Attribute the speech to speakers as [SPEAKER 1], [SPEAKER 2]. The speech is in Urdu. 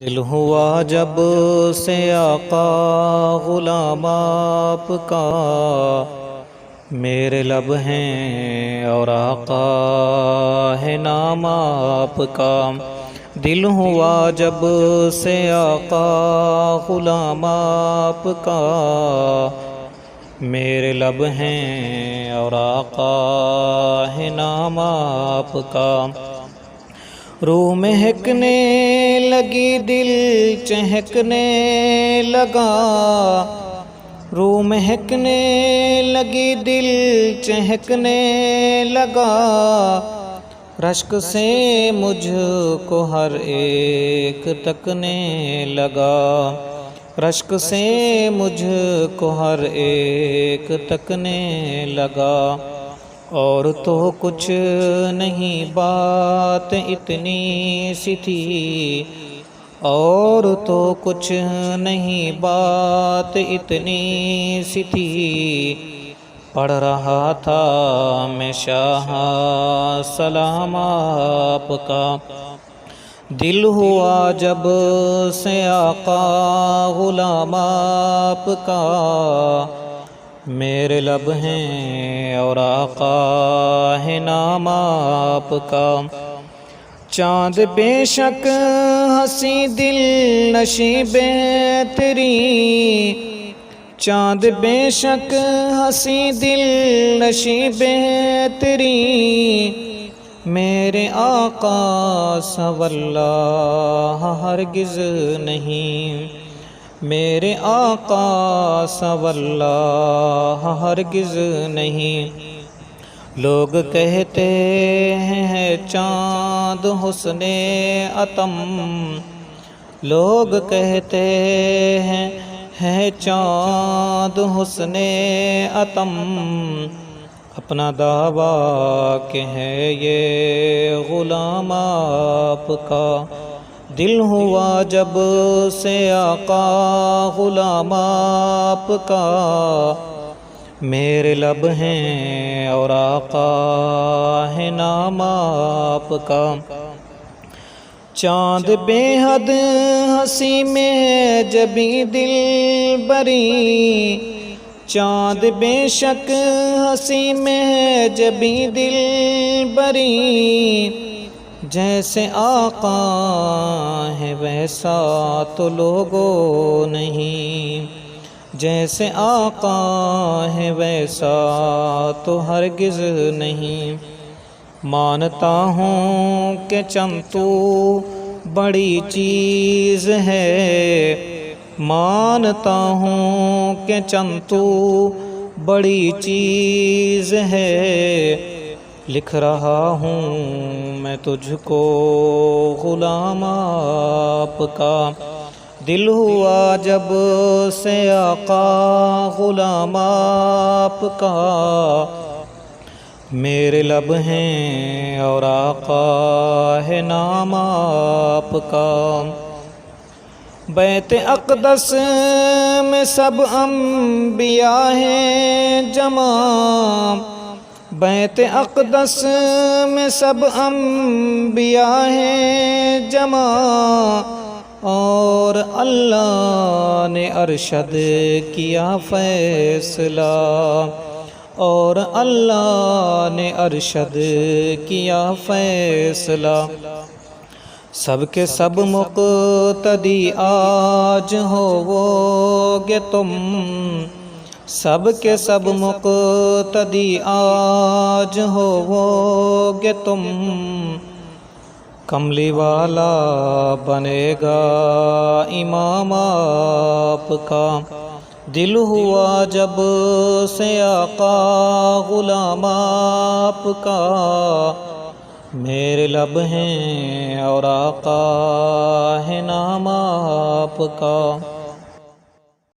[SPEAKER 1] دل ہوا جب سے آقا غلام آپ کا، میرے لب ہیں اور آقا ہے نام آپ کا۔ دل ہوا جب سے آقا غلام آپ کا، میرے لب ہیں اور آقا ہے نام آپ کا۔ روح مہکنے لگی دل چہکنے لگا، روح مہکنے لگی دل چہکنے لگا، رشک سے مجھ کو ہر ایک تکنے لگا، رشک سے مجھ کو ہر ایک تکنے لگا۔ اور تو کچھ نہیں بات اتنی سی تھی، اور تو کچھ نہیں بات اتنی سی تھی، پڑھ رہا تھا میں شاہ سلام آپ کا۔ دل ہوا جب سے آقا غلام آپ کا، میرے لب ہیں اور آقا ہے نام آپ کا۔ چاند بے شک ہنسی دل نشیں بہتری، چاند بے شک ہنسی دل نشیں بہتری، میرے آقا سا واللہ ہرگز نہیں، میرے آقا سا واللہ ہرگز نہیں۔ لوگ کہتے ہیں چاند حسن عتم، لوگ کہتے ہیں چاند حسن عتم، اپنا دعویٰ کہ ہے یہ غلام آپ کا۔ دل ہوا جب سے آقا غلام آپ کا، میرے لب ہیں اور آقا ہے نام آپ کا۔ چاند بے حد ہنسی میں جبیں دل بری، چاند بے شک ہنسی میں جبیں دل بری، جیسے آقا ہے ویسا تو لوگوں نہیں، جیسے آقا ہے ویسا تو ہرگز نہیں۔ مانتا ہوں کہ چنتو بڑی چیز ہے، مانتا ہوں کہ چنتو بڑی چیز ہے، لکھ رہا ہوں میں تجھ کو غلام آپ کا۔ دل ہوا جب سے آقا غلام آپ کا، میرے لب ہیں اور آقا ہے نام آپ کا۔ بیت اقدس میں سب انبیاء ہیں جمع، بیت اقدس میں سب انبیاء ہیں جمع، اور اللہ نے ارشد کیا فیصلہ، اور اللہ نے ارشد کیا فیصلہ۔ سب کے سب مقتدی آج ہو گے تم، سب کے سب مقتدی آج ہو گے تم، کملی والا بنے گا امام آپ کا۔ دل ہوا جب سے آقا غلام آپ کا، میرے لب ہیں اور آقا ہے نام آپ کا۔